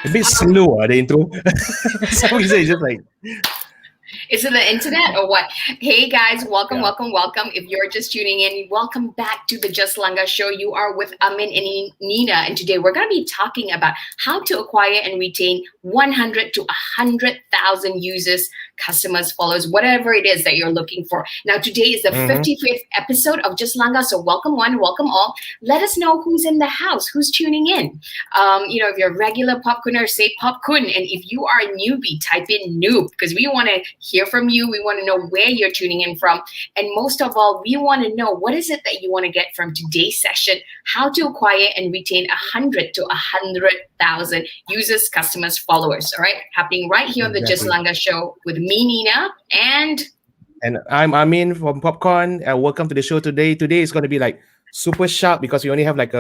A bit slow, the intro. Some reason it's just like, Is it the internet or what? Hey guys, welcome, yeah. welcome, welcome. If you're just tuning in, welcome back to the Just Langa show. You are with Amin and Nina, and today we're going to be talking about how to acquire and retain 100 to 100,000 users, customers, followers, whatever it is that you're looking for. Now, today is the 55th episode of Just Langa, so welcome one, welcome all. Let us know who's in the house, who's tuning in. If you're a regular popcorner, say popcorn, and if you are a newbie, type in noob, because we want to hear from you. We want to know where you're tuning in from. And most of all, we want to know what is it that you want to get from today's session, how to acquire and retain 100 to 100,000 users, customers, followers. All right. Happening right here on the Just Langa show with me, Nina, and I'm Amin from Popcorn. Welcome to the show today. Today is going to be like super sharp because we only have like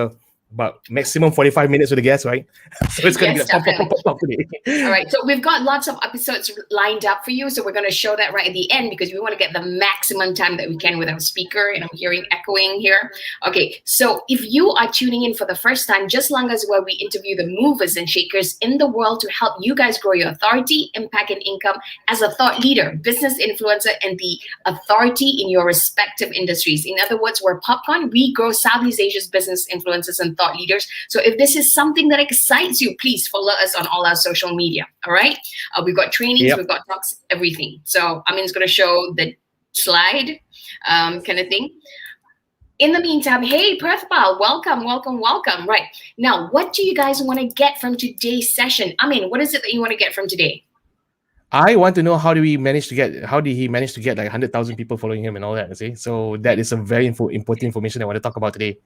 about maximum 45 minutes with the guest, right? So it's going to be like pop today. All right, so we've got lots of episodes lined up for you. So we're going to show that right at the end because we want to get the maximum time that we can with our speaker. And I'm hearing echoing here. Okay, so if you are tuning in for the first time, Just Langa is where we interview the movers and shakers in the world to help you guys grow your authority, impact, and income as a thought leader, business influencer, and the authority in your respective industries. In other words, we're Popcorn. We grow Southeast Asia's business influencers and thought leaders. So if this is something that excites you, please follow us on all our social media. All right. We've got trainings, we've got talks, everything. So Amin's going to show the slide kind of thing. In the meantime, hey, Prathpal, welcome, welcome, welcome. Right. Now, what do you guys want to get from today's session? Amin, what is it that you want to get from today? I want to know how did he manage to get like 100,000 people following him and all that, see? So that is some very important information I want to talk about today.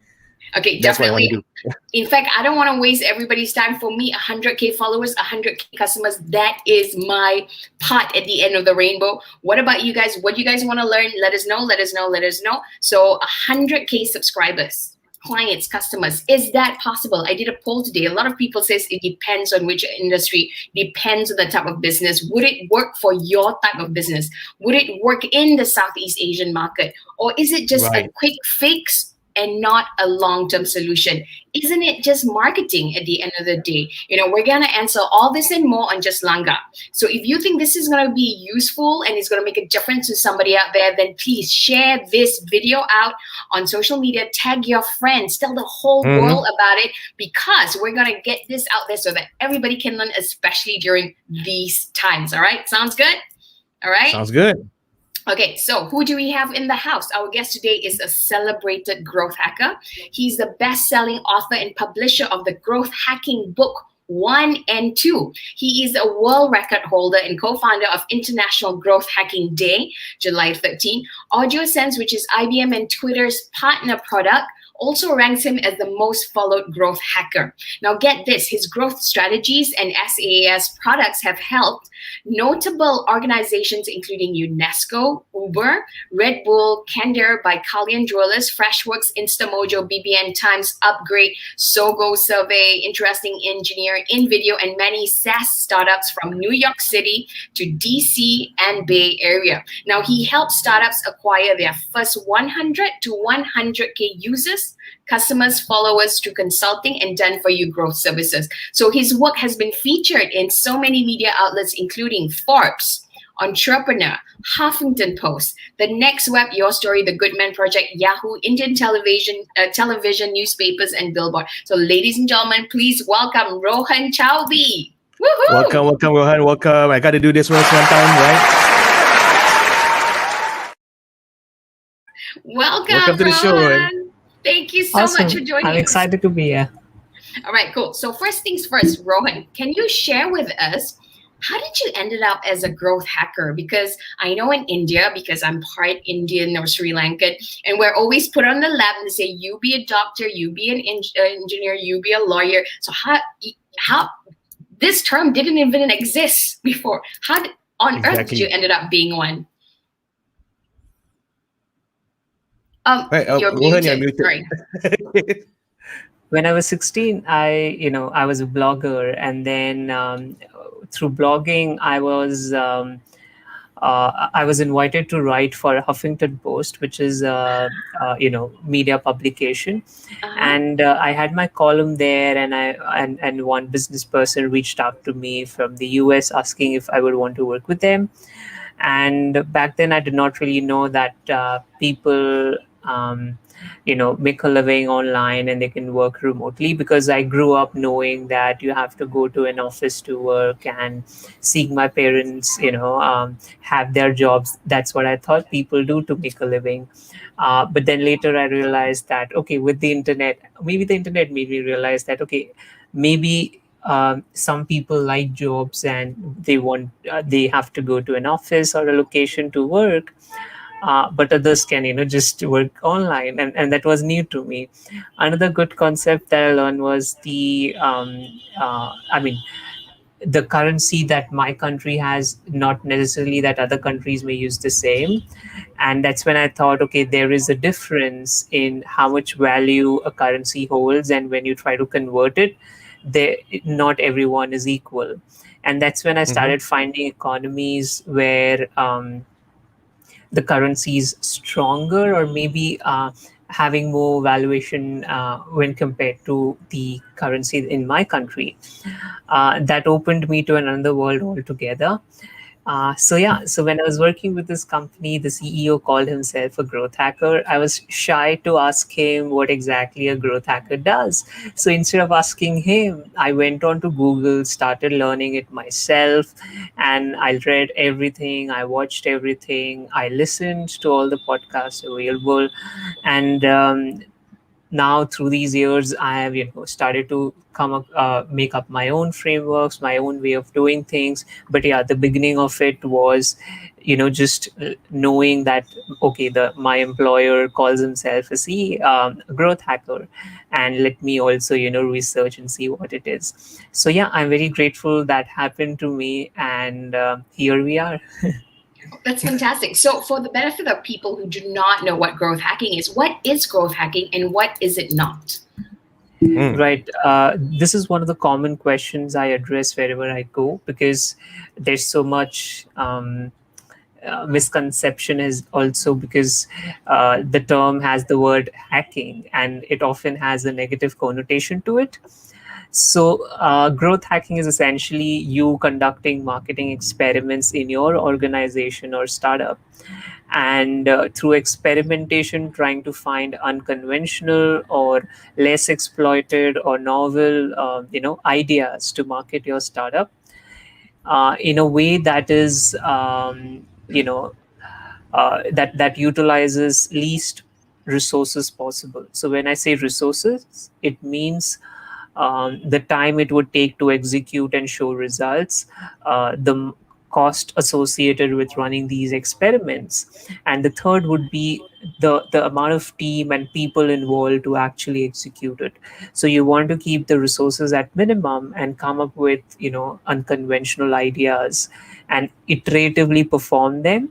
Okay, that's definitely. What I want to do. In fact, I don't want to waste everybody's time. For me, 100K followers, 100K customers, that is my pot at the end of the rainbow. What about you guys? What do you guys want to learn? Let us know, let us know, let us know. So 100K subscribers, clients, customers, is that possible? I did a poll today. A lot of people says it depends on which industry, depends on the type of business. Would it work for your type of business? Would it work in the Southeast Asian market? Or is it just a quick fix and not a long-term solution? Isn't it just marketing at the end of the day? We're going to answer all this and more on Just Langa. So if you think this is going to be useful and it's going to make a difference to somebody out there, then please share this video out on social media, tag your friends, tell the whole world about it, because we're going to get this out there so that everybody can learn, especially during these times. All right? Sounds good? All right? Sounds good. Okay, so who do we have in the house? Our guest today is a celebrated growth hacker. He's the best-selling author and publisher of the growth hacking book 1 and 2. He is a world record holder and co-founder of International Growth Hacking Day, July 13. AudioSense, which is IBM and Twitter's partner product, also ranks him as the most followed growth hacker. Now get this, his growth strategies and SaaS products have helped notable organizations including UNESCO, Uber, Red Bull, Candor by Kalyan Jewelers, Freshworks, Instamojo, BBN Times, Upgrade, Sogo Survey, Interesting Engineer, InVideo, and many SaaS startups from New York City to DC and Bay Area. Now he helps startups acquire their first 100 to 100K users, customers, followers through consulting and done-for-you growth services. So his work has been featured in so many media outlets, including Forbes, Entrepreneur, Huffington Post, The Next Web, Your Story, The Goodman Project, Yahoo, Indian television, newspapers, and Billboard. So ladies and gentlemen, please welcome Rohan Chaubey. Woohoo! Welcome, Rohan. Welcome. I got to do this one time, right? Welcome to the show, Rohan. Thank you so much for joining us. I'm excited to be here. All right, cool. So first things first, Rohan, can you share with us, how did you ended up as a growth hacker? Because I know in India, because I'm part Indian or Sri Lankan, and we're always put on the lab and say, you be a doctor, you be an engineer, you be a lawyer. So how this term didn't even exist before. How on earth did you ended up being one? You're muted. Sorry. When I was 16, I was a blogger, and then through blogging, I was I was invited to write for Huffington Post, which is media publication, Uh-huh. and I had my column there, and and one business person reached out to me from the US asking if I would want to work with them. And back then I did not really know that people make a living online and they can work remotely, because I grew up knowing that you have to go to an office to work, and seeing my parents have their jobs. That's what I thought people do to make a living. But then later I realized that, okay, with the internet, maybe the internet made me realize that, okay, maybe some people like jobs and they have to go to an office or a location to work, but others can just work online, and that was new to me. Another good concept that I learned was the currency that my country has, not necessarily that other countries may use the same. And that's when I thought, okay, there is a difference in how much value a currency holds, and when you try to convert it, there not everyone is equal. And that's when I Mm-hmm. started finding economies where the currency is stronger, or maybe having more valuation when compared to the currency in my country. That opened me to another world altogether. So when I was working with this company, the CEO called himself a growth hacker. I was shy to ask him what exactly a growth hacker does. So instead of asking him, I went on to Google, started learning it myself, and I read everything, I watched everything, I listened to all the podcasts available, and now through these years I have started to come up make up my own frameworks, my own way of doing things. But yeah, the beginning of it was just knowing that, okay, the my employer calls himself a growth hacker, and let me also research and see what it is. So yeah, I'm very grateful that happened to me, and here we are. That's fantastic. So, for the benefit of people who do not know what growth hacking is, what is growth hacking and what is it not? Mm. Right. This is one of the common questions I address wherever I go, because there's so much misconception, is also because the term has the word hacking, and it often has a negative connotation to it. So, growth hacking is essentially you conducting marketing experiments in your organization or startup, and through experimentation, trying to find unconventional or less exploited or novel, ideas to market your startup in a way that is, that utilizes least resources possible. So when I say resources, it means the time it would take to execute and show results, the cost associated with running these experiments, and the third would be the amount of team and people involved to actually execute it. So you want to keep the resources at minimum and come up with unconventional ideas and iteratively perform them.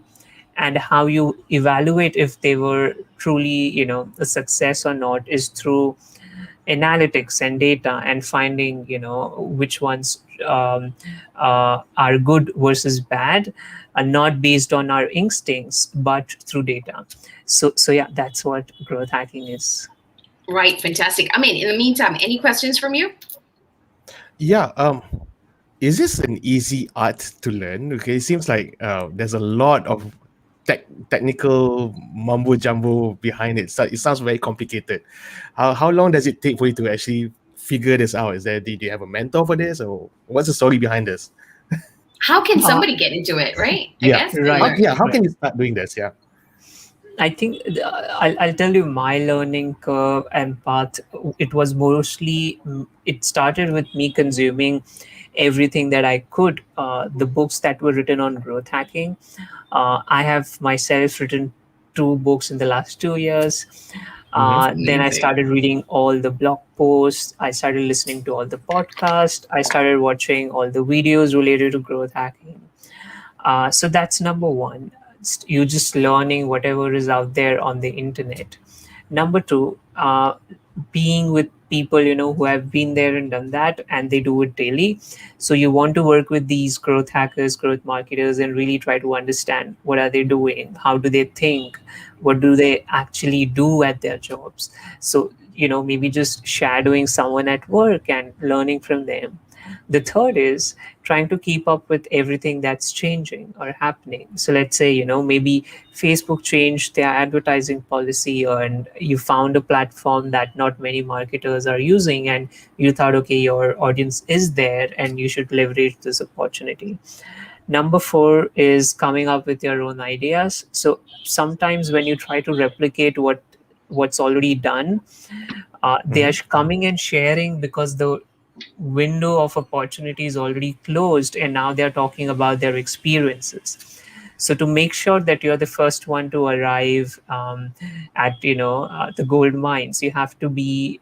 And how you evaluate if they were truly a success or not is through analytics and data, and finding which ones are good versus bad, not based on our instincts but through data. So yeah, that's what growth hacking is. Right, fantastic. I mean, in the meantime, any questions from you? Yeah. Is this an easy art to learn? Okay, it seems like there's a lot of technical mumbo jumbo behind it. So it sounds very complicated. How long does it take for you to actually figure this out? Is there do you have a mentor for this, or what's the story behind this? How can uh, somebody get into it, right? I Yeah. guess and right, learn. How right. can you start doing this? Yeah. I think I'll tell you my learning curve and path. It was mostly, it started with me consuming everything that I could. The books that were written on growth hacking. I have myself written 2 books in the last 2 years. Mm-hmm. Then I Amazing. started reading all the blog posts. I started listening to all the podcasts. I started watching all the videos related to growth hacking. So that's number one. You just learning whatever is out there on the internet. Number two, being with people, who have been there and done that, and they do it daily. So you want to work with these growth hackers, growth marketers, and really try to understand what are they doing, how do they think, what do they actually do at their jobs. So maybe just shadowing someone at work and learning from them. The third is trying to keep up with everything that's changing or happening. So let's say, maybe Facebook changed their advertising policy, and you found a platform that not many marketers are using, and you thought, okay, your audience is there and you should leverage this opportunity. Number four is coming up with your own ideas. So sometimes when you try to replicate what's already done, they are Mhm. coming and sharing because the window of opportunity is already closed, and now they're talking about their experiences. So to make sure that you're the first one to arrive at the gold mines, you have to be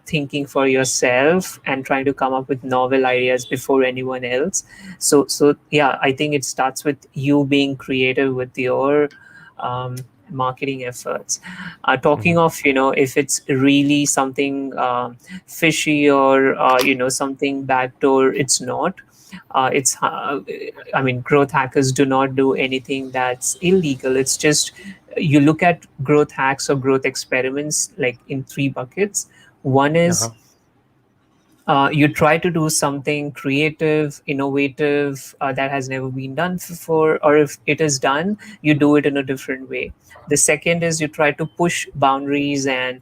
thinking for yourself and trying to come up with novel ideas before anyone else. So yeah, I think it starts with you being creative with your um, marketing efforts. Talking Mhm. of, if it's really something fishy or something backdoor, it's not. It's I mean, growth hackers do not do anything that's illegal. It's just you look at growth hacks or growth experiments like in three buckets. One is Uh-huh. you try to do something creative, innovative, that has never been done before, or if it is done, you do it in a different way. The second is you try to push boundaries and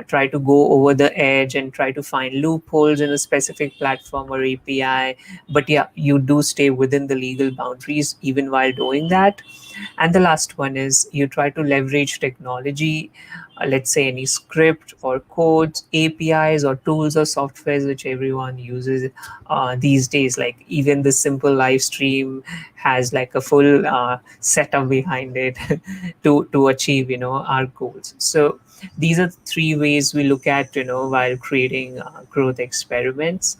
try to go over the edge and try to find loopholes in a specific platform or API. But yeah, you do stay within the legal boundaries even while doing that. And the last one is you try to leverage technology, let's say any script or codes, APIs or tools or softwares which everyone uses these days. Like even the simple live stream has like a full setup behind it to achieve our goals. So these are three ways we look at while creating growth experiments.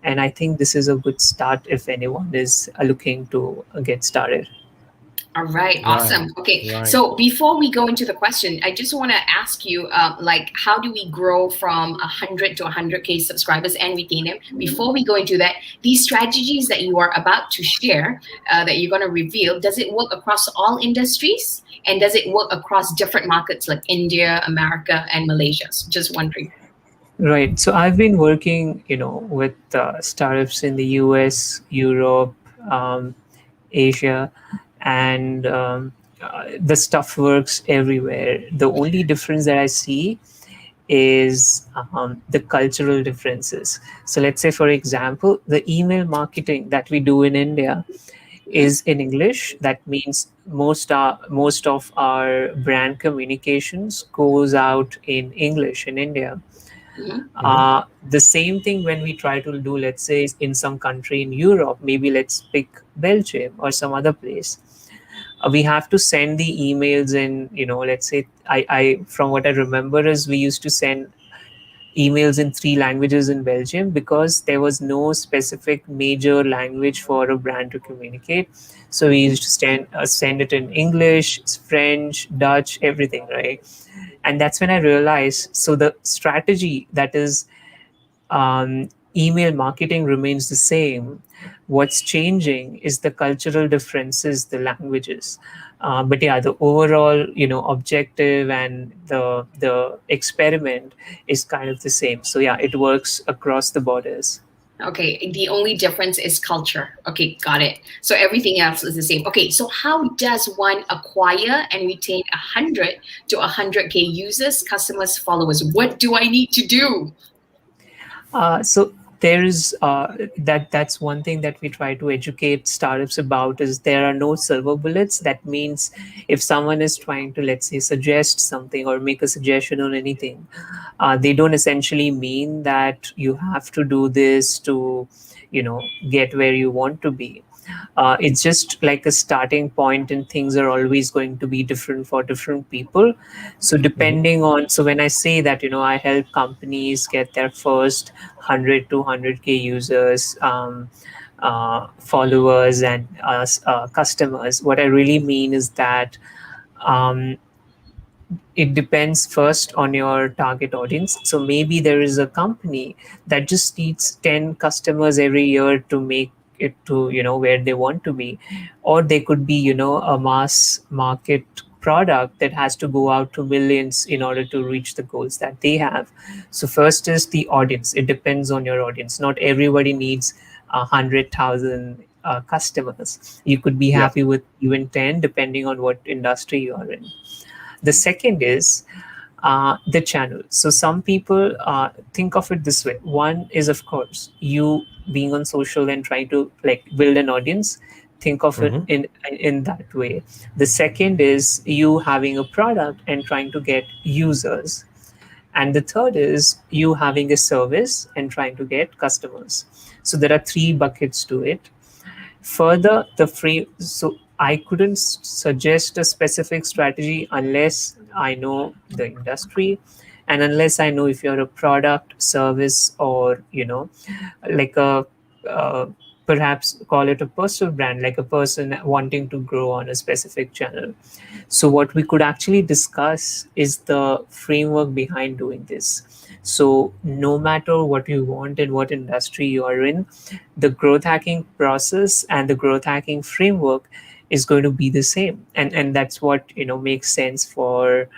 And I think this is a good start if anyone is looking to get started. All right, Right. awesome. Okay, Right. so before we go into the question, I just want to ask you, like, how do we grow from 100 to 100K subscribers and retain them? Before we go into that, these strategies that you are about to share, that you're going to reveal, does it work across all industries? And does it work across different markets like India, America, and Malaysia? So just wondering. Right. So I've been working, with startups in the US, Europe, Asia, and the stuff works everywhere. The only difference that I see is the cultural differences. So let's say, for example, the email marketing that we do in India Mhm, is in English. That means most of our brand communications goes out in English in India. mhm, Mhm. The same thing when we try to do, let's say, in some country in Europe, maybe let's pick Belgium or some other place. We have to send the emails in, let's say, I from what I remember is we used to send emails in three languages in Belgium because there was no specific major language for a brand to communicate. So we mhm. used to send it in English, French, Dutch, everything, right? And that's when I realized, so the strategy that is email marketing remains the same. What's changing is the cultural differences, the languages. But yeah, the overall, objective and the experiment is kind of the same. So yeah, it works across the borders. Okay, the only difference is culture. Okay, got it. So everything else is the same. Okay, so how does one acquire and retain 100 to 100K users, customers, followers? What do I need to do? So there's that's one thing that we try to educate startups about is there are no silver bullets. That means if someone is trying to, let's say, suggest something or make a suggestion on anything, they don't essentially mean that you have to do this to get where you want to be. It's just like a starting point, and things are always going to be different for different people. So Mhm. depending on, so when I say that I help companies get their first 100 to 100K users, followers, and customers, what I really mean is that um, it depends first on your target audience. So maybe there is a company that just needs 10 customers every year to make it to, where they want to be. Or they could be, a mass market product that has to go out to millions in order to reach the goals that they have. So first is the audience. It depends on your audience. Not everybody needs 100,000 customers. You could be Yep. happy with even 10, depending on what industry you are in. The second is the channel. So some people think of it this way. One is, of course, you being on social and trying to like build an audience. Think of it Mm-hmm. in that way. The second is you having a product and trying to get users. And the third is you having a service and trying to get customers. So there are three buckets to it. Further, the free, so I couldn't suggest a specific strategy unless I know the industry, and unless I know if you're a product, service, or like a uh, perhaps call it a personal brand, like a person wanting to grow on a specific channel. So, what we could actually discuss is the framework behind doing this. So, no matter what you want and what industry you are in, the growth hacking process and the growth hacking framework is going to be the same. And that's what makes sense for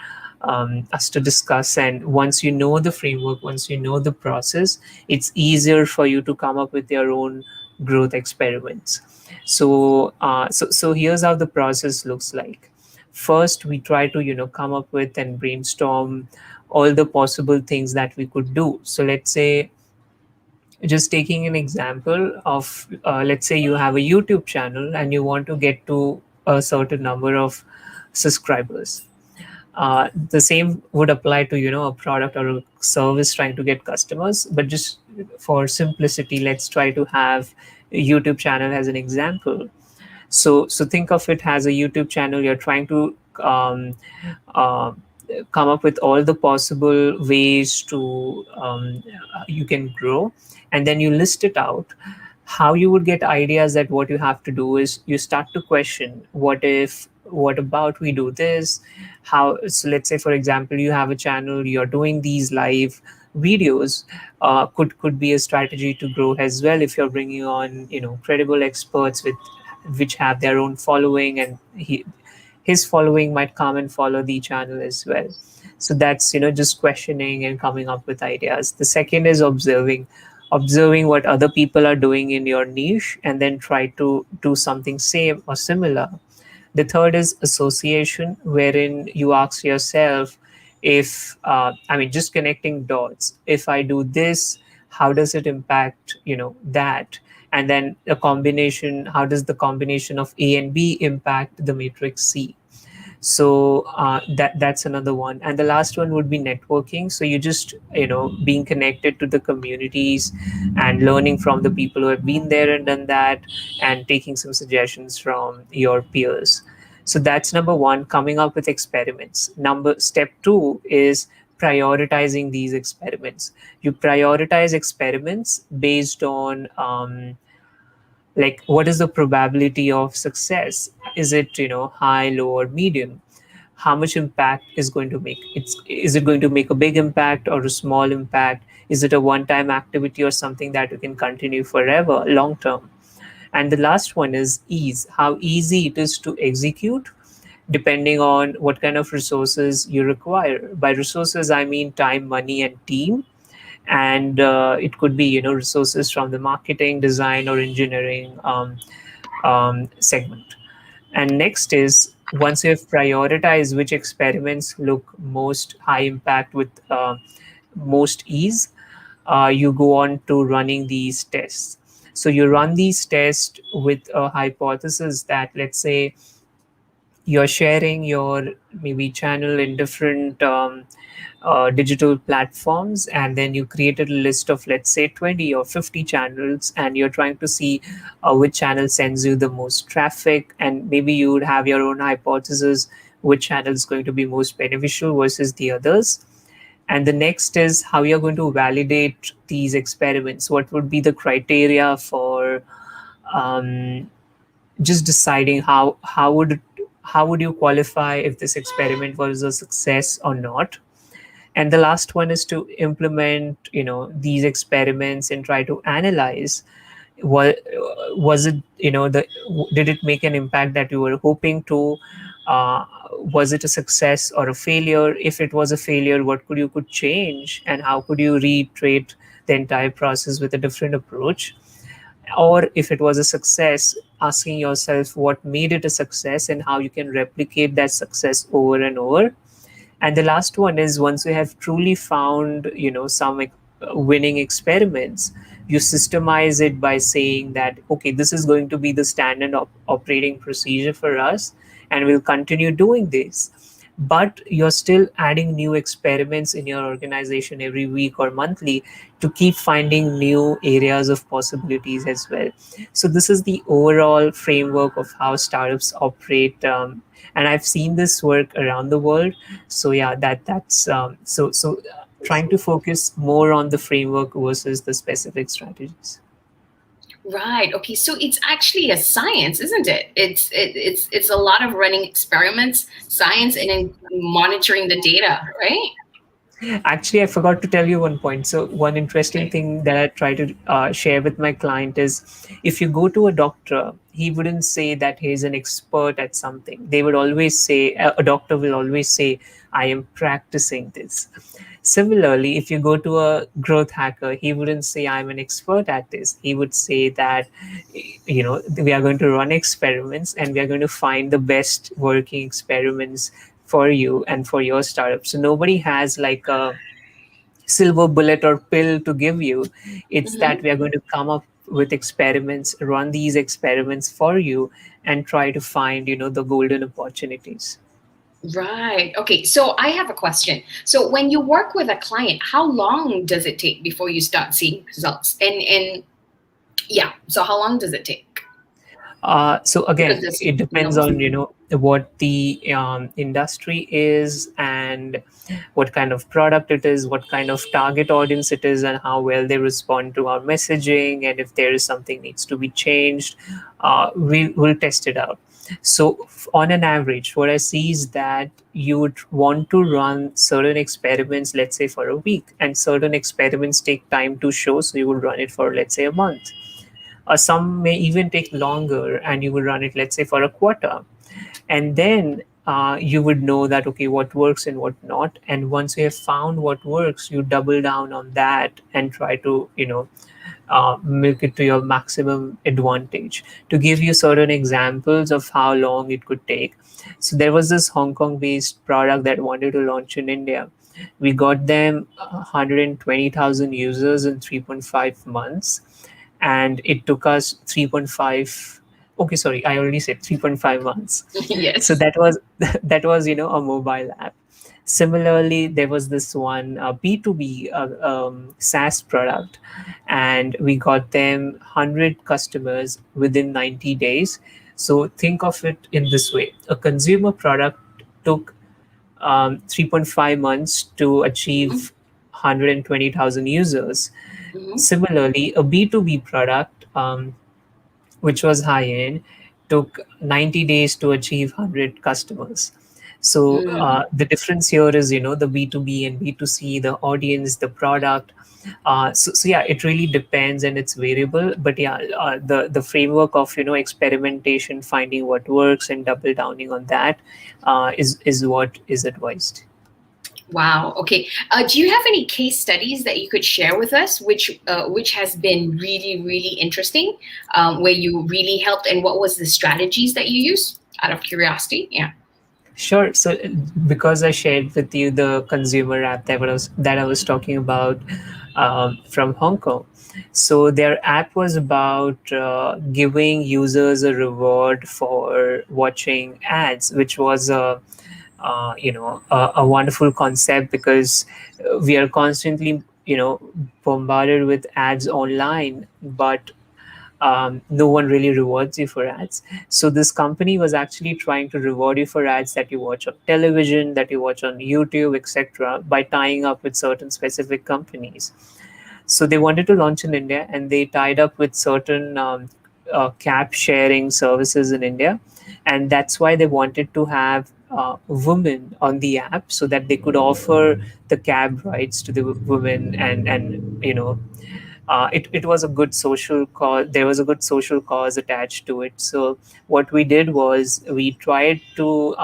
us to discuss. And once you know the framework, once you know the process, it's easier for you to come up with your own growth experiments. So here's how the process looks like. First, we try to come up with and brainstorm all the possible things that we could do. So let's say, just taking an example of, let's say you have a YouTube channel and you want to get to a certain number of subscribers. The same would apply to a product or a service trying to get customers. But just for simplicity, let's try to have a YouTube channel as an example. So think of it as a YouTube channel. You're trying to uh, come up with all the possible ways to you can grow, and then you list it out. How you would get ideas that what you have to do is you start to question, what if, what about we do this? How, so let's say for example you have a channel, you're doing these live videos. Could be a strategy to grow as well if you're bringing on credible experts with which have their own following, and his following might come and follow the channel as well. So that's just questioning and coming up with ideas. The second is observing what other people are doing in your niche and then try to do something same or similar. The third is association, wherein you ask yourself, if I mean, just connecting dots. If I do this, how does it impact that? And then a combination, how does the combination of A and B impact the matrix C? So that's another one. And the last one would be networking. So you just being connected to the communities and learning from the people who have been there and done that, and taking some suggestions from your peers. So that's number one, coming up with experiments. Step two is prioritizing these experiments. You prioritize experiments based on like, what is the probability of success? Is it high, low, or medium? How much impact is going to make? Is it going to make a big impact or a small impact? Is it a one time activity or something that you can continue forever, long term? And the last one is ease. How easy it is to execute, depending on what kind of resources you require. By resources, I mean time, money, and team. And it could be resources from the marketing, design, or engineering segment. And next is, once you have prioritized which experiments look most high impact with most ease, you go on to running these tests. So you run these tests with a hypothesis that, let's say, you're sharing your maybe channel in different digital platforms, and then you created a list of, let's say, 20 or 50 channels, and you're trying to see which channel sends you the most traffic, and maybe you would have your own hypothesis which channel is going to be most beneficial versus the others. And the next is how you're going to validate these experiments. What would be the criteria for um, just deciding how would how would you qualify if this experiment was a success or not? And the last one is to implement, these experiments and try to analyze what was it, did it make an impact that you were hoping to, uh, was it a success or a failure? If it was a failure, what could change, and how could you reiterate the entire process with a different approach? Or if it was a success, asking yourself what made it a success and how you can replicate that success over and over. And the last one is, once you have truly found, some winning experiments, you systemize it by saying that, okay, this is going to be the standard operating procedure for us, and we'll continue doing this. But you're still adding new experiments in your organization every week or monthly to keep finding new areas of possibilities as well. So this is the overall framework of how startups operate, and I've seen this work around the world. So yeah, trying to focus more on the framework versus the specific strategies. Right. Okay. So it's actually a science, isn't it? It's a lot of running experiments, science, and then monitoring the data, right? Actually, I forgot to tell you one point. So one interesting Okay. thing that I try to share with my client is, if you go to a doctor, he wouldn't say that he's an expert at something. They would always say, a doctor will always say, I am practicing this. Similarly, if you go to a growth hacker, he wouldn't say, I'm an expert at this. He would say that, we are going to run experiments and we are going to find the best working experiments for you and for your startup. So nobody has like a silver bullet or pill to give you. It's that Mm-hmm. we are going to come up with experiments, run these experiments for you, and try to find, the golden opportunities. Right. Okay. So I have a question. So when you work with a client, how long does it take before you start seeing results? And yeah, so how long does it take? So Because again, there's it depends on, what the industry is, and what kind of product it is, what kind of target audience it is, and how well they respond to our messaging, and if there is something needs to be changed, we'll test it out. So on an average, what I see is that you would want to run certain experiments, let's say for a week, and certain experiments take time to show, so you would run it for, let's say, a month. Some may even take longer, and you would run it, let's say, for a quarter. And then you would know that, okay, what works and what not. And once you have found what works, you double down on that and try to, milk it to your maximum advantage. To give you certain examples of how long it could take, so there was this Hong Kong based product that wanted to launch in India. We got them 120,000 users in 3.5 months, and it took us 3.5, okay, sorry, I already said 3.5 months. So yes. that was that was, a mobile app. Similarly, there was this one B2B SaaS product, and we got them 100 customers within 90 days. So think of it in this way: a consumer product took 3.5 months to Mm-hmm. achieve 120,000 users. Mm-hmm. Similarly, a B2B product, which was high end, took 90 days to achieve 100 customers. So Mm. the difference here is, the B2B and B2C, the audience, the product. So yeah, it really depends and it's variable. But yeah, the framework of, experimentation, finding what works and double downing on that is what is advised. Wow. Okay. Do you have any case studies that you could share with us, which has been really really interesting, where you really helped, and what was the strategies that you used? Out of curiosity. Yeah. Sure. So because I shared with you the consumer app that I was talking about, from Hong Kong, so their app was about giving users a reward for watching ads, which was a wonderful concept, because we are constantly, bombarded with ads online, but no one really rewards you for ads. So this company was actually trying to reward you for ads that you watch on television, that you watch on YouTube, etc., by tying up with certain specific companies. So they wanted to launch in India, and they tied up with certain cap sharing services in India. and that's why they wanted to have women on the app so that they could offer the cab rides to the women, and it was a good social cause. There was a good social cause attached to it. So what we did was we tried to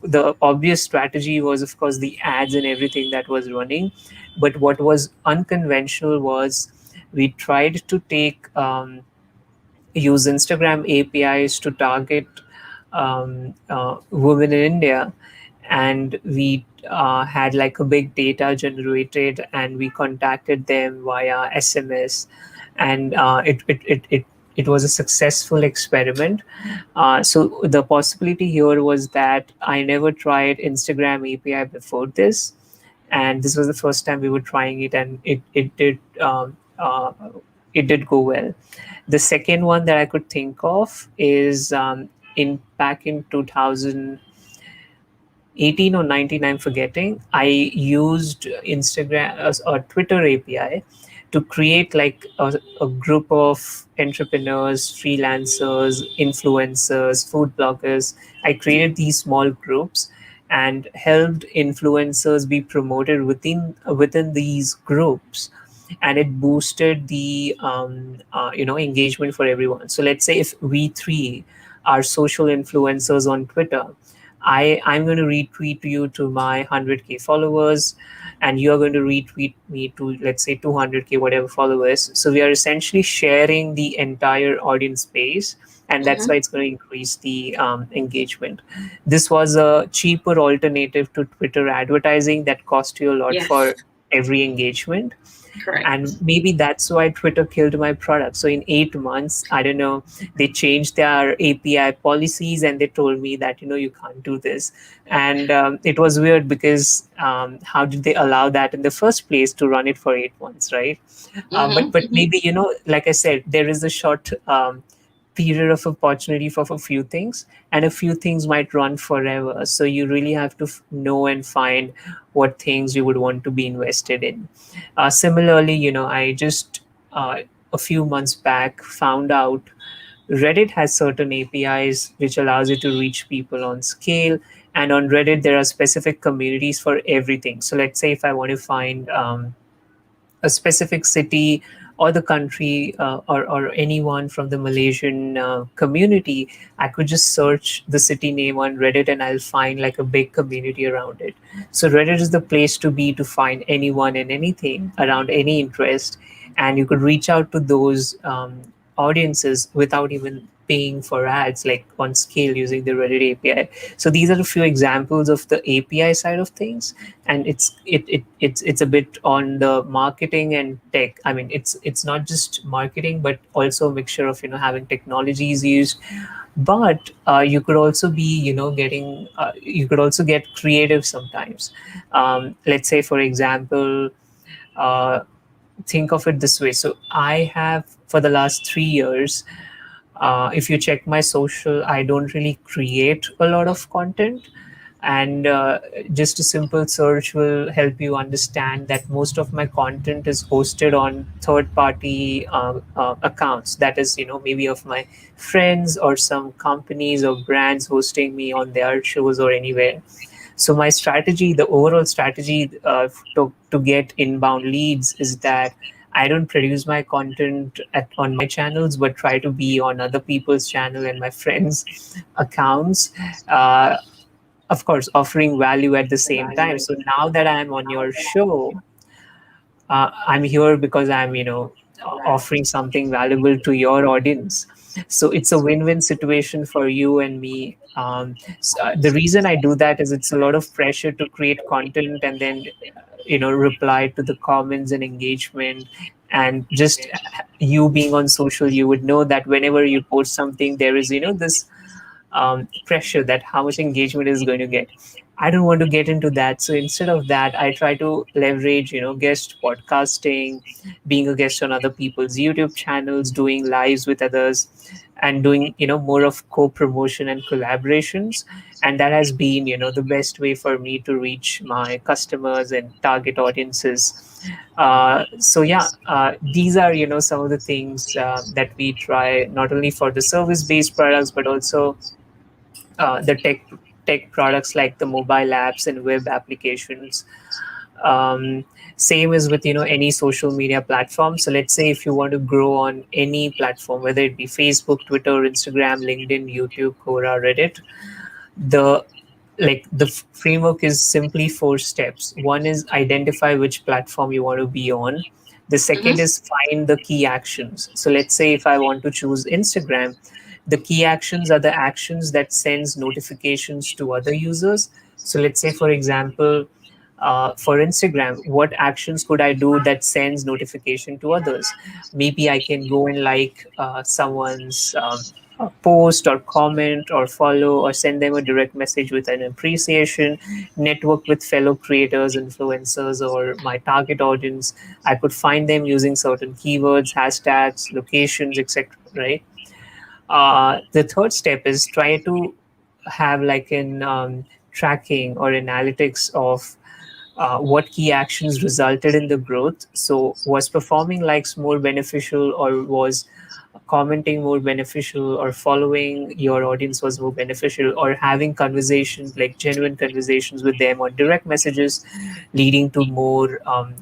the obvious strategy was, of course, the ads and everything that was running, but what was unconventional was we tried to take use Instagram APIs to target women in India, and we had like a big data generated, and we contacted them via SMS, and it was a successful experiment. So the possibility here was that I never tried Instagram API before this, and this was the first time we were trying it, and it did go well. The second one that I could think of is in back in 2018 or 19, I'm forgetting. I used Instagram or Twitter API to create like a group of entrepreneurs, freelancers, influencers, food bloggers. I created these small groups and helped influencers be promoted within these groups, and it boosted the engagement for everyone. So let's say if we three are social influencers on Twitter, I'm going to retweet you to my 100K followers, and you're going to retweet me to, let's say, 200K whatever followers. So we are essentially sharing the entire audience base, and that's why Mm-hmm. it's going to increase the engagement. This was a cheaper alternative to Twitter advertising that cost you a lot for Yes, every engagement, and correct. maybe that's why Twitter killed my product. So in 8 months, I don't know, they changed their API policies, and they told me that you can't do this. And it was weird because how did they allow that in the first place to run it for 8 months, right? But Mm-hmm. but Mm-hmm. maybe, like I said, there is a short period of opportunity for a few things, and a few things might run forever. So you really have to know and find what things you would want to be invested in. Similarly, I just a few months back found out Reddit has certain APIs which allows you to reach people on scale, and on Reddit there are specific communities for everything. So let's say if I want to find a specific city or the country, or anyone from the Malaysian community, I could just search the city name on Reddit and I'll find like a big community around it. So Reddit is the place to be to find anyone and anything around any interest, and you could reach out to those audiences without even paying for ads, like on scale using the Reddit API. So these are a few examples of the API side of things, and it's a bit on the marketing and tech. I mean, it's not just marketing but also a mixture of having technologies used. But you could also be getting you could also get creative sometimes. Let's say, for example, uh, think of it this way. So I have, for the last 3 years, if you check my social, I don't really create a lot of content, and just a simple search will help you understand that most of my content is hosted on third party accounts, that is maybe of my friends or some companies or brands hosting me on their shows or anywhere. So my strategy, the overall strategy to get inbound leads, is that I don't produce my content on my channels, but try to be on other people's channel and my friends' accounts. Of course, offering value at the same time. So now that I'm on your show, I'm here because I'm offering something valuable to your audience. So it's a win-win situation for you and me. The reason I do that is it's a lot of pressure to create content and then reply to the comments and engagement. And just you being on social, you would know that whenever you post something, there is this pressure that how much engagement is going to get. I don't want to get into that. So instead of that, I try to leverage, guest podcasting, being a guest on other people's YouTube channels, doing lives with others, and doing, more of co-promotion and collaborations. And that has been, the best way for me to reach my customers and target audiences. So yeah, these are, some of the things that we try, not only for the service-based products, but also the tech products like the mobile apps and web applications. um, Same as with any social media platform. So let's say if you want to grow on any platform, whether it be Facebook, Twitter, Instagram, LinkedIn, YouTube, Quora, Reddit, the framework is simply four steps. One is identify which platform you want to be on. The second Mm-hmm. is find the key actions. So let's say if I want to choose Instagram, the key actions are the actions that sends notifications to other users. So let's say, for example, for Instagram, what actions could I do that sends notification to others? Maybe I can go and like someone's post or comment or follow or send them a direct message with an appreciation, network with fellow creators, influencers, or my target audience. I could find them using certain keywords, hashtags, locations, etc. Right. The third step is try to have like an tracking or analytics of what key actions resulted in the growth. So, was performing likes more beneficial, or was commenting more beneficial, or following your audience was more beneficial, or having conversations like genuine conversations with them, or direct messages leading to more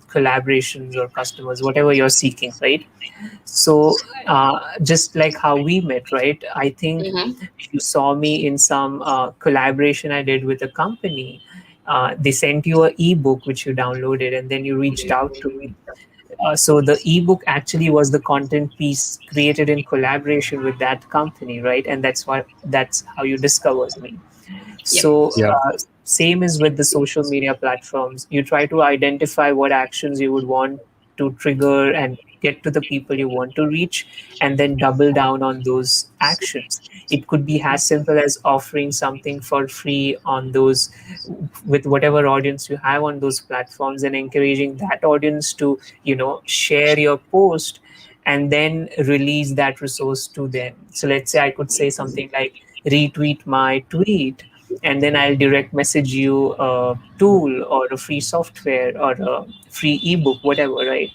collaborations or customers, whatever you're seeking, right? So, just like how we met, right? I think Mm-hmm. you saw me in some collaboration I did with a company. They sent you an ebook which you downloaded, and then you reached out to me. So the ebook actually was the content piece created in collaboration with that company, right? And that's how you discovered me. Yep. So, Yeah. same is with the social media platforms. You try to identify what actions you would want to trigger and get to the people you want to reach, and then double down on those actions. It could be as simple as offering something for free on those, with whatever audience you have on those platforms, and encouraging that audience to, share your post and then release that resource to them. So, let's say I could say something like, retweet my tweet, and then I'll direct message you a tool or a free software or a free ebook, whatever, right?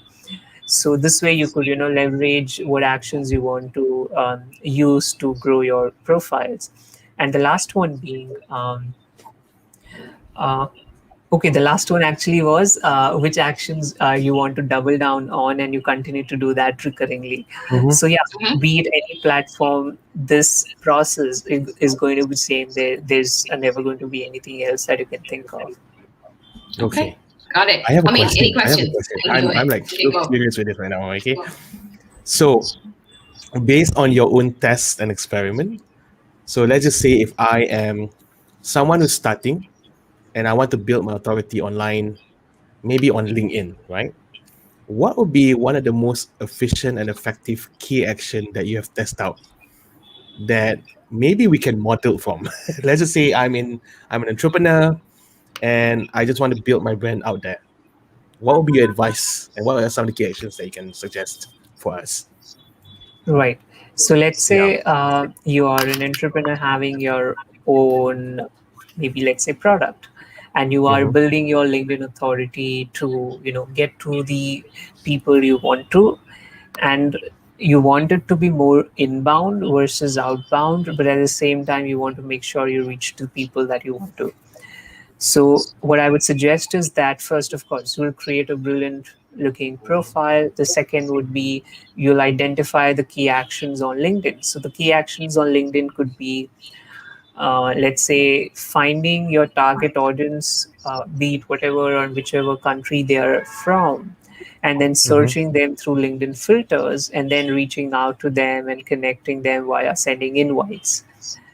So this way you could, leverage what actions you want to use to grow your profiles. And the last one being, uh, okay, the last one actually was which actions you want to double down on, and you continue to do that recurringly. Mhm. So yeah, Mm-hmm. be it any platform, this process is going to be same. There's never going to be anything else that you can think of. Okay. Okay. Got it. I have a I mean, any question. I have a questions? question. I can do I'm it. like Okay, so go. curious with this right now. Okay. So based on your own test and experiment, so let's just say if I am someone who's starting and I want to build my authority online, maybe on LinkedIn, right? What would be one of the most efficient and effective key action that you have tested out that maybe we can model from? Let's just say I'm an entrepreneur and I just want to build my brand out there. What would be your advice and what are some of the key actions that you can suggest for us? Right. So let's Yeah. say you are an entrepreneur having your own, maybe let's say product, and you are Mm-hmm. building your LinkedIn authority to, get to the people you want to, and you want it to be more inbound versus outbound, but at the same time, you want to make sure you reach the people that you want to. So, what I would suggest is that first, of course, you'll create a brilliant looking profile. The second would be you'll identify the key actions on LinkedIn. So, the key actions on LinkedIn could be, let's say, finding your target audience, be it whatever or whichever country they are from, and then Mm-hmm. searching them through LinkedIn filters, and then reaching out to them and connecting them via sending invites.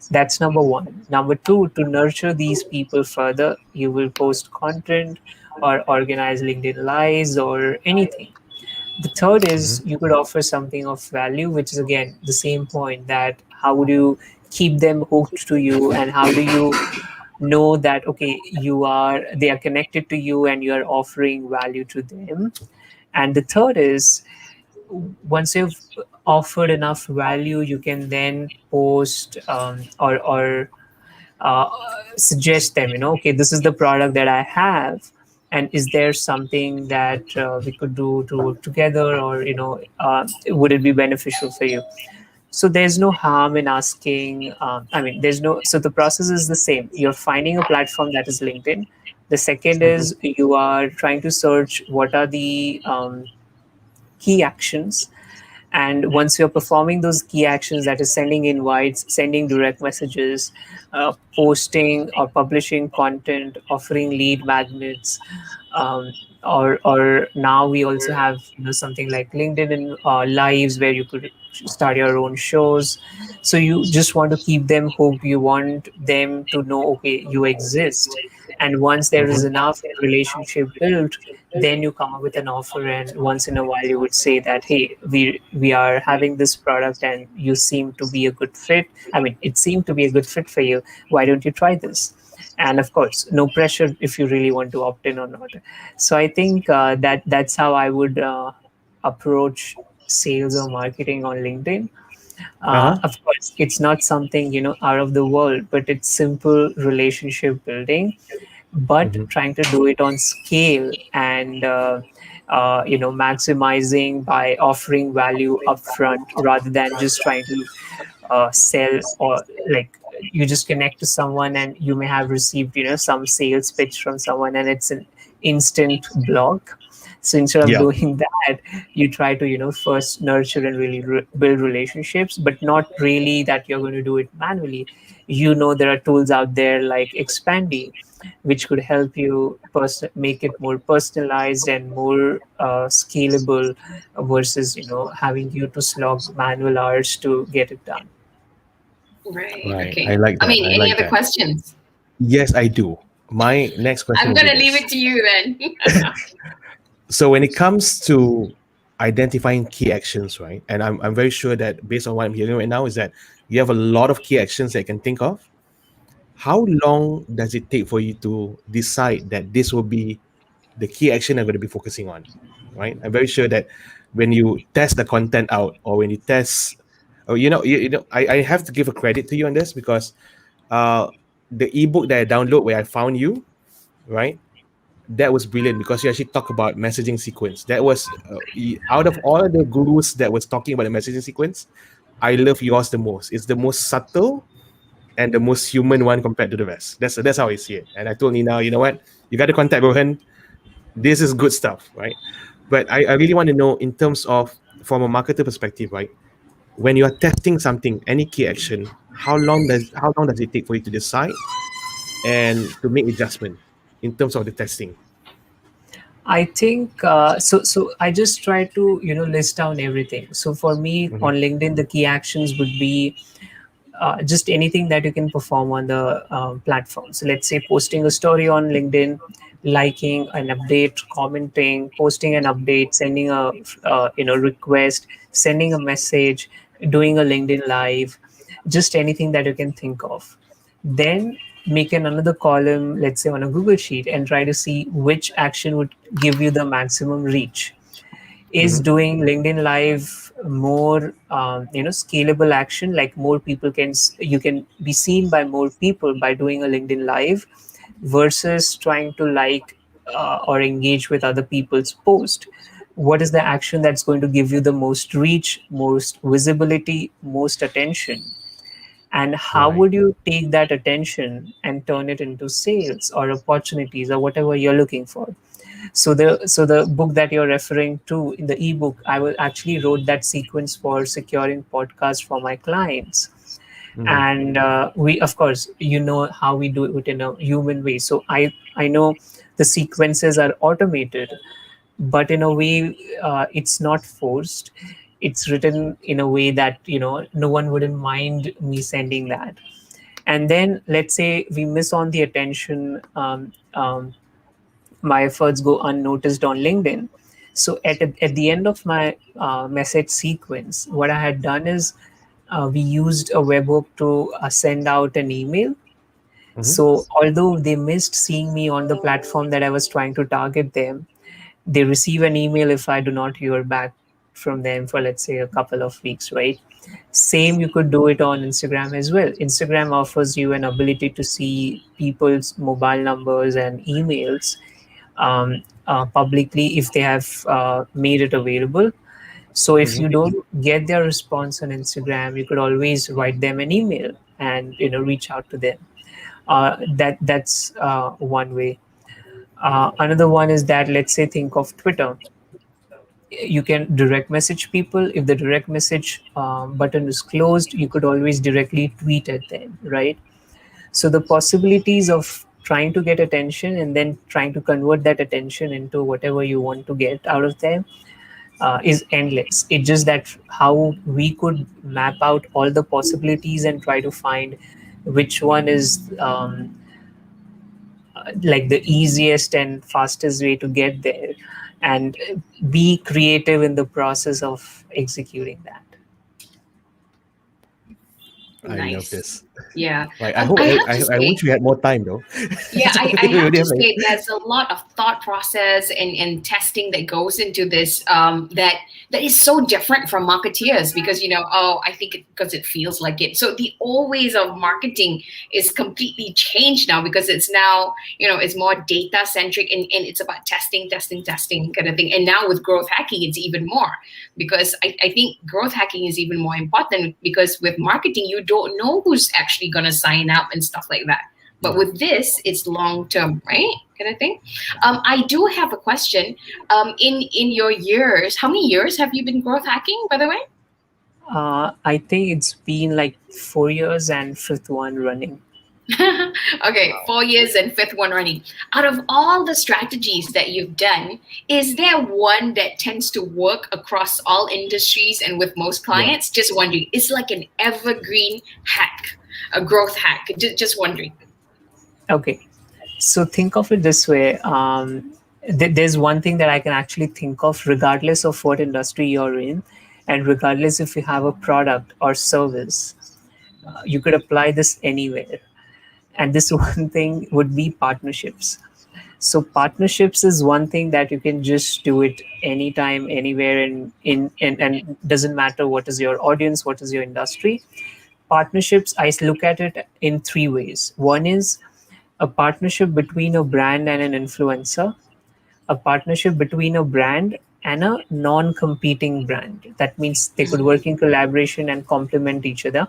That's number one. Number two, to nurture these people further, you will post content or organize LinkedIn lives or anything. The third is Mm-hmm. you could offer something of value, which is again the same point, that how would you keep them hooked to you, and how do you know that okay, they are connected to you and you are offering value to them. And the third is, once you've offered enough value, you can then post, or uh, suggest them, okay, this is the product that I have, and is there something that we could do to work together, or would it be beneficial for you? So there's no harm in asking. I mean, there's no. So the process is the same. You're finding a platform that is LinkedIn. The second Mhm. is you are trying to search what are the key actions, and once you're performing those key actions, that is sending invites, sending direct messages, posting or publishing content, offering lead magnets, or now we also have something like LinkedIn in lives, where you could start your own shows. So you just want to keep them hooked, you want them to know okay, you exist. And once there is Mhm. enough relationship built, then you come up with an offer, and once in a while you would say that hey, we are having this product and you seem to be a good fit. I mean, it seemed to be a good fit for you, why don't you try this? And of course, no pressure if you really want to opt in or not. So I think that's how I would approach sales or marketing on LinkedIn. Uh-huh. Of course, it's not something out of the world, but it's simple relationship building, but Mhm. trying to do it on scale, and maximizing by offering value upfront, rather than just trying to sell, or like you just connect to someone and you may have received some sales pitch from someone and it's an instant block. So instead of Yeah. doing that, you try to first nurture and really build relationships, but not really that you're going to do it manually. There are tools out there like Expandy, which could help you make it more personalized and more scalable, versus having you to slog manual hours to get it done. Right. Right. I Okay. like I that. mean, I any like other that. questions? Yes, I do. My next question I'm will be gonna leave this. it to you then. So when it comes to identifying key actions, right? And I'm very sure that based on what I'm hearing right now is that you have a lot of key actions that you can think of. How long does it take for you to decide that this will be the key action I'm going to be focusing on? Right? I'm very sure that when you test the content out, or when you test, or I have to give a credit to you on this, because uh the ebook that I download where I found you, right? That was brilliant because you actually talk about messaging sequence. That was out of all the gurus that was talking about the messaging sequence, I love yours the most. It's the most subtle and the most human one compared to the rest. That's how I see it. And I told Nina, you know what? You got to contact Rohan. This is good stuff, right? But I really want to know in terms of from a marketer perspective, right? When you are testing something, any key action, how long does it take for you to decide and to make adjustment in terms of the testing? I think so. I just try to list down everything. So for me Mm-hmm. on LinkedIn, the key actions would be just anything that you can perform on the platform. So let's say posting a story on LinkedIn, liking an update, commenting, posting an update, sending a request, sending a message, doing a LinkedIn live, just anything that you can think of. Then make another column, let's say on a Google sheet, and try to see which action would give you the maximum reach. Is Mm-hmm. doing LinkedIn live more scalable action, like more people you can be seen by more people by doing a LinkedIn live, versus trying to or engage with other people's post? What is the action that's going to give you the most reach, most visibility, most attention? And how Right. would you take that attention and turn it into sales or opportunities or whatever you're looking for? So the book that you're referring to, in the ebook, actually wrote that sequence for securing podcasts for my clients. Mm-hmm. And we, of course, how we do it in a human way. So I know the sequences are automated, but in a way, it's not forced. It's written in a way that no one wouldn't mind me sending that. And then let's say we miss on the attention, my efforts go unnoticed on LinkedIn. So at the end of my message sequence, what I had done is we used a webhook to send out an email, So although they missed seeing me on the platform that I was trying to target them, they receive an email if I do not hear back from them for, let's say, a couple of weeks, right? Same, you could do it on Instagram as well. Instagram offers you an ability to see people's mobile numbers and emails publicly if they have made it available. So if you don't get their response on Instagram, you could always write them an email and reach out to them. That's one way. Another one is that, let's say, think of Twitter. You can direct message people. If the direct message button is closed, you could always directly tweet at them, right? So the possibilities of trying to get attention and then trying to convert that attention into whatever you want to get out of them is endless. It's just that how we could map out all the possibilities and try to find which one is like the easiest and fastest way to get there, and be creative in the process of executing that. I love Nice. this. Yeah. Right. I hope I have to I say, wish we had more time though. yeah, So I we have already to have like say there's a lot of thought process and testing that goes into this, that is so different from marketeers, because oh, I think because it feels like it. So the old ways of marketing is completely changed now, because it's now it's more data centric, and it's about testing kind of thing. And now with growth hacking, it's even more, because I think growth hacking is even more important, because with marketing you don't know who's actually going to sign up and stuff like that. But with this, it's long term, right? Kind of thing. I do have a question. In your years, how many years have you been growth hacking, by the way? I think it's been like 4 years and fifth one running. Okay, 4 years and fifth one running. Out of all the strategies that you've done, is there one that tends to work across all industries and with most clients? Just wondering. It's like an evergreen hack, a growth hack. Just wondering. Okay, so think of it this way. There's one thing that I can actually think of, regardless of what industry you're in, and regardless if you have a product or service, you could apply this anywhere. And this one thing would be partnerships. So partnerships is one thing that you can just do it anytime, anywhere, and doesn't matter what is your audience, what is your industry. Partnerships, I look at it in three ways. One is a partnership between a brand and an influencer, a partnership between a brand and a non-competing brand. That means they could work in collaboration and complement each other.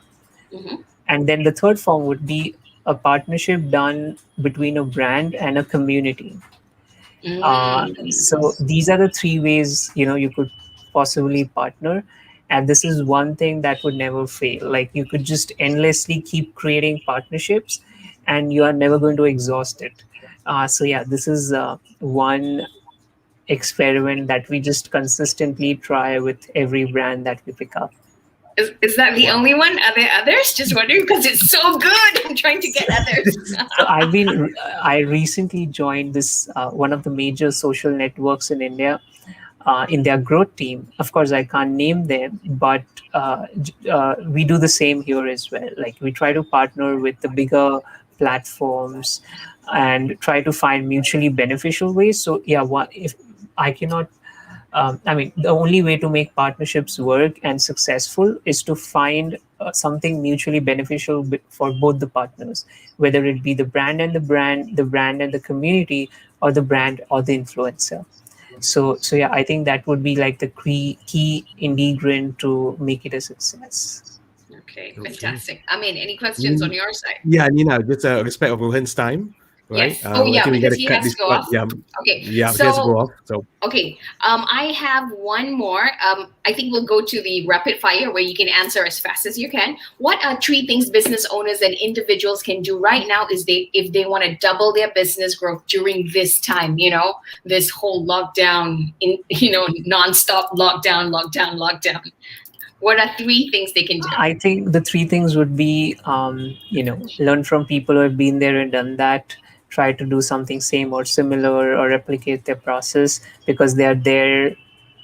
Mm-hmm. And then the third form would be a partnership done between a brand and a community. So these are the three ways you could possibly partner, and this is one thing that would never fail. Like, you could just endlessly keep creating partnerships, and you are never going to exhaust it. So yeah, this is one experiment that we just consistently try with every brand that we pick up. Is that the only one? Are there others? Just wondering, because it's so good. I'm trying to get others. So I recently joined this one of the major social networks in India, in their growth team. Of course, I can't name them, but we do the same here as well. Like, we try to partner with the bigger platforms and try to find mutually beneficial ways. So yeah, if I cannot, I mean, the only way to make partnerships work and successful is to find something mutually beneficial for both the partners, whether it be the brand and the brand and the community, or the brand or the influencer. So yeah, I think that would be like the key ingredient to make it a success. Okay, Okay. fantastic. I mean, any questions on your side? Yeah, Nina, just respect of Rohan's time, right? Yes. Oh, I yeah, think we because gotta he cut has this to go part. off. Yeah, Okay, yeah, he has to so go off. So okay, I have one more. I think we'll go to the rapid fire where you can answer as fast as you can. What are three things business owners and individuals can do right now if they want to double their business growth during this time? This whole lockdown, nonstop lockdown. What are three things they can do? I think the three things would be, learn from people who have been there and done that, try to do something same or similar, or replicate their process, because they are there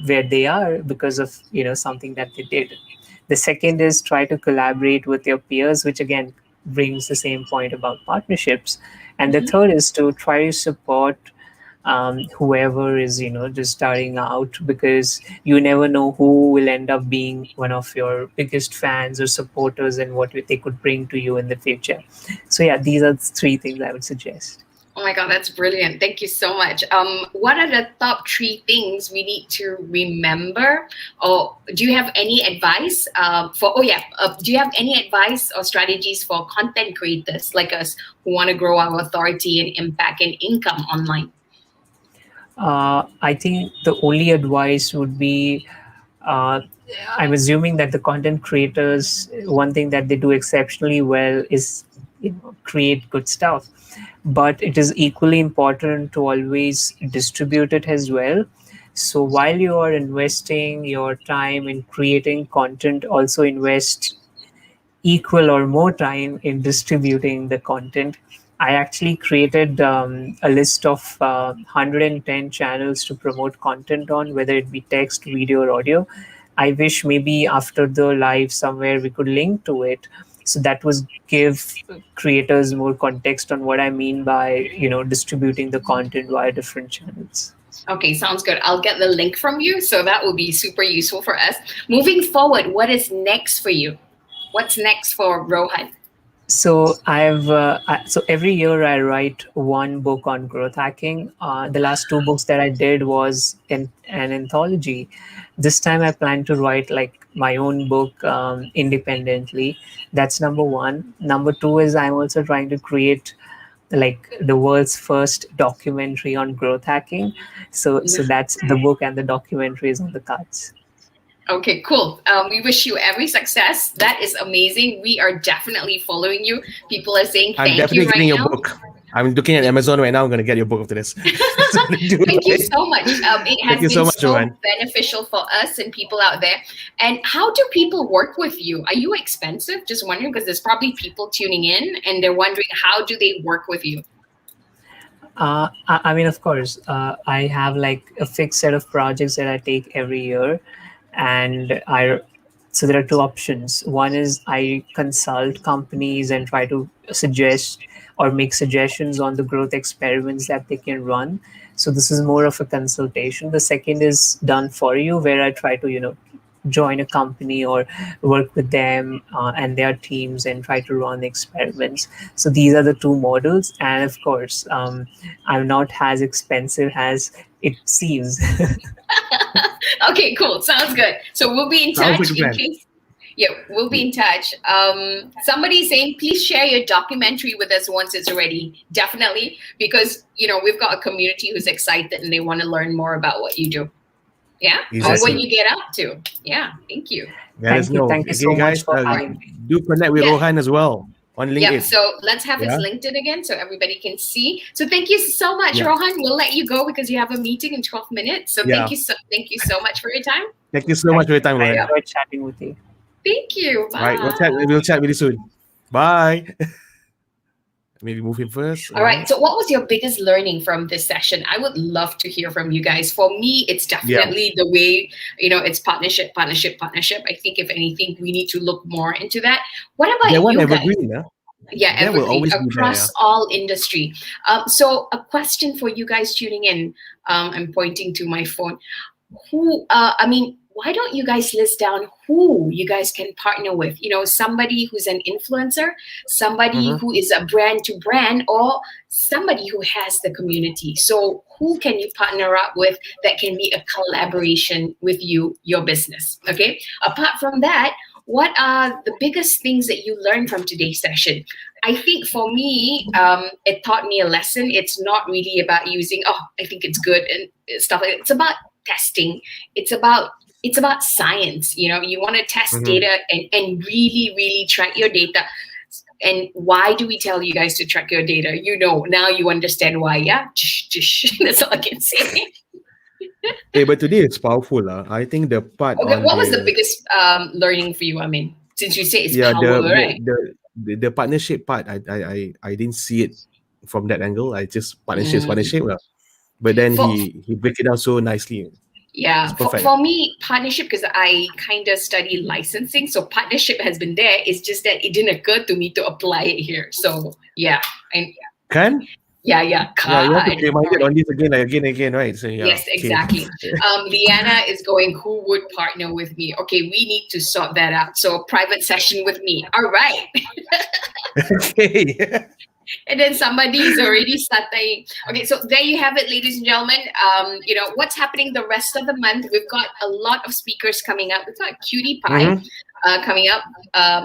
where they are because of, something that they did. The second is try to collaborate with your peers, which again brings the same point about partnerships. And the third is to try to support whoever is just starting out, because you never know who will end up being one of your biggest fans or supporters and what they could bring to you in the future. So yeah, these are the three things I would suggest. Oh my God, that's brilliant. Thank you so much. What are the top three things we need to remember? Or do you have any advice do you have any advice or strategies for content creators like us who want to grow our authority and impact and income online? I think the only advice would be, uh, I'm assuming that the content creators, one thing that they do exceptionally well is create good stuff. But it is equally important to always distribute it as well. So while you are investing your time in creating content, also invest equal or more time in distributing the content. I actually created a list of 110 channels to promote content on, whether it be text, video, or audio. I wish maybe after the live somewhere we could link to it. So that was give creators more context on what I mean by distributing the content via different channels. Okay, sounds good. I'll get the link from you, so that will be super useful for us. Moving forward, what is next for you? What's next for Rohan? So so every year I write one book on growth hacking. The last two books that I did was in an anthology. This time I plan to write like my own book independently. That's number one. Number two is I'm also trying to create like the world's first documentary on growth hacking. So that's the book, and the documentary is on the cards. Okay, cool. We wish you every success. That is amazing. We are definitely following you. People are saying I'm thank definitely you right getting your now. book. I'm looking at Amazon right now. I'm going to get your book after this. Thank you so much. It has Thank you been so much, so Rohan. beneficial for us and people out there. And how do people work with you? Are you expensive? Just wondering, because there's probably people tuning in and they're wondering, how do they work with you? I mean, of course, I have like a fixed set of projects that I take every year, and so there are two options. One is I consult companies and try to suggest or make suggestions on the growth experiments that they can run. So this is more of a consultation. The second is done for you, where I try to join a company or work with them and their teams and try to run experiments. So these are the two models, and of course, I'm not as expensive as it seems. Okay, cool. Sounds good. So we'll be in Sounds like touch a in plan. case. Yeah, we'll be in touch. Somebody saying, please share your documentary with us once it's ready. Definitely, because we've got a community who's excited and they want to learn more about what you do. Yeah, or what Exactly. you get up to. Yeah, thank you. Let us know. Thank you so Okay, much guys, for having me. do connect with Yeah. Rohan as well on Yep. LinkedIn. So let's have his Yeah. LinkedIn again so everybody can see. So thank you so much, Yeah. Rohan. We'll let you go because you have a meeting in 12 minutes. So Yeah. thank you so much for your time. Thank you so much for your time, I Rohan. enjoyed chatting with you. Thank you. Bye. All right, we'll chat really soon. Bye. Maybe move him first. All right. So what was your biggest learning from this session? I would love to hear from you guys. For me, it's definitely the way, it's partnership. I think if anything, we need to look more into that. What about That one you guys? evergreen, huh? Yeah, That will evergreen always be there, across all industry. So a question for you guys tuning in. I'm pointing to my phone. Why don't you guys list down who you guys can partner with? Somebody who's an influencer, somebody who is a brand to brand, or somebody who has the community. So who can you partner up with that can be a collaboration with your business? Okay. Apart from that, what are the biggest things that you learned from today's session? I think for me, it taught me a lesson. It's not really about using, I think it's good and stuff like that. It's about testing. It's about science. You want to test data and really, really track your data. And why do we tell you guys to track your data? Now you understand why. Yeah, that's all I can say. Hey, but today it's powerful. I think the part Okay, on what was the biggest learning for you? Since you say it's power, right? the partnership part, I didn't see it from that angle. I just partnership. But then he break it down so nicely. Yeah, It's perfect. for me, partnership, because I kind of study licensing, so partnership has been there. It's just that it didn't occur to me to apply it here. So yeah, and Kan? yeah, Yeah, you have to God. be All reminded right. on this again, like again, again, right? So yeah, Yes, okay. exactly. Liana is going, who would partner with me? Okay, we need to sort that out. So private session with me. All right. Okay. And then somebody's already starting. Okay, so there you have it, ladies and gentlemen. What's happening the rest of the month? We've got a lot of speakers coming up. We've got Cutie Pie Mm-hmm. coming up.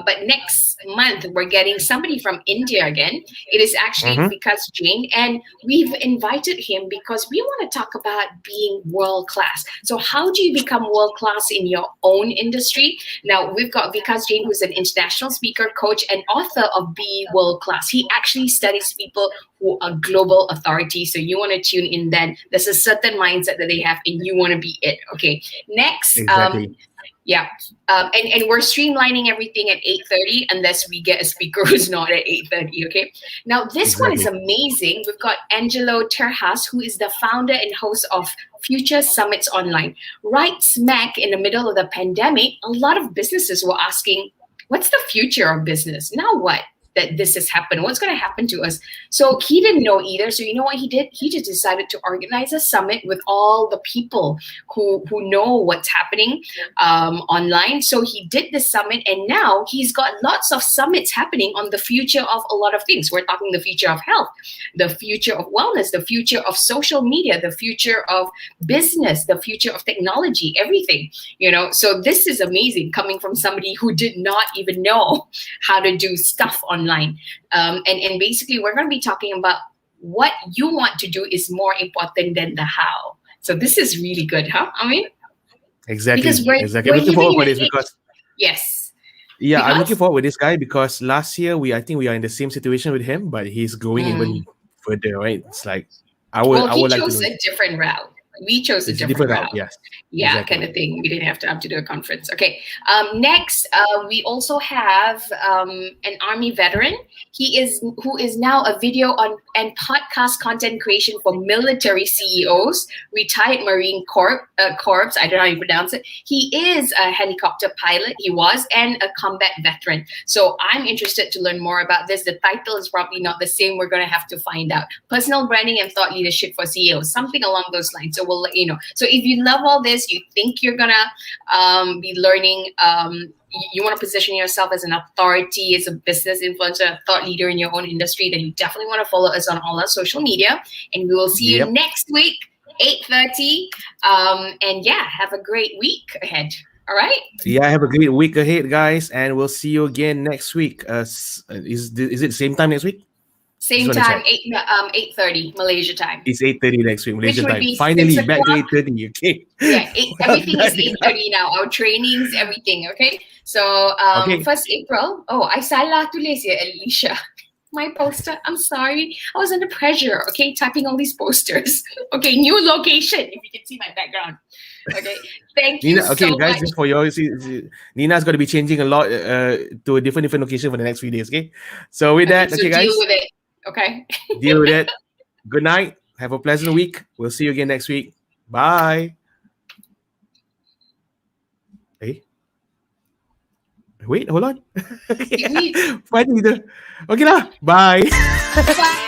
But next month, we're getting somebody from India again. It is actually Mm-hmm. Vikas Jain. And we've invited him because we want to talk about being world class. So, how do you become world class in your own industry? Now, we've got Vikas Jain, who's an international speaker, coach, and author of Be World Class. He actually studies people who are global authorities. So, you want to tune in then. There's a certain mindset that they have, and you want to be it. Okay. Next, Exactly. yeah. And we're streamlining everything at 8:30 unless we get a speaker who's not at 8:30. Okay. Now this one is Exactly. amazing. We've got Angelo Terhas, who is the founder and host of Future Summits Online. Right smack in the middle of the pandemic, a lot of businesses were asking, what's the future of business? Now what? That this has happened. What's going to happen to us? So he didn't know either. So you know what he did? He just decided to organize a summit with all the people who know what's happening online. So he did the summit, and now he's got lots of summits happening on the future of a lot of things. We're talking the future of health, the future of wellness, the future of social media, the future of business, the future of technology, everything. So this is amazing coming from somebody who did not even know how to do stuff online. And basically, we're going to be talking about what you want to do is more important than the how. So this is really good, huh? I mean, because Exactly. we're Exactly. I'm we're looking living forward in for an this age. because Yes, yeah, I'm looking because forward with this guy because last year I think we are in the same situation with him, but he's going even further, right? It's like I he would like to chose know. a different route. We chose a It's a different different route, route. yes. Yeah, kind Exactly. of thing. We didn't have to do a conference. Okay. Next, we also have an army veteran. Who is now a video and podcast content creation for military CEOs, retired Marine Corps. I don't know how you pronounce it. He is a helicopter pilot. He was and a combat veteran. So I'm interested to learn more about this. The title is probably not the same. We're going to have to find out. Personal branding and thought leadership for CEOs, something along those lines. So we'll let you know. So if you love all this, you think you're gonna be learning. You want to position yourself as an authority, as a business influencer, a thought leader in your own industry, then you definitely want to follow us on all our social media. And we will see you Yep. next week, 8:30. And yeah, have a great week ahead. All right. Yeah, have a great week ahead, guys, and we'll see you again next week. Is it the same time next week? Just Same want to time, check. 8:30 Malaysia time, It's 8:30 next week, which Malaysian would time. be six Finally, back to o'clock. 8:30. Okay. Yeah, Well everything is done, Nina. 8:30 now. Our trainings, everything. Okay. So Okay. 1st April. Oh, I salah tulis ya, Alicia. My poster. I'm sorry. I was under pressure. Okay, typing all these posters. Okay, new location. If you can see my background. Okay. Thank you Nina, okay, so guys, much. just for your Nina's going to be changing a lot to a different location for the next few days. Okay, so with Okay, that, so okay, deal guys, with it. Okay. deal with it. Good night. Have a pleasant week. We'll see you again next week. Bye. Hey, wait, hold on. We Finally, okay lah. Bye. bye.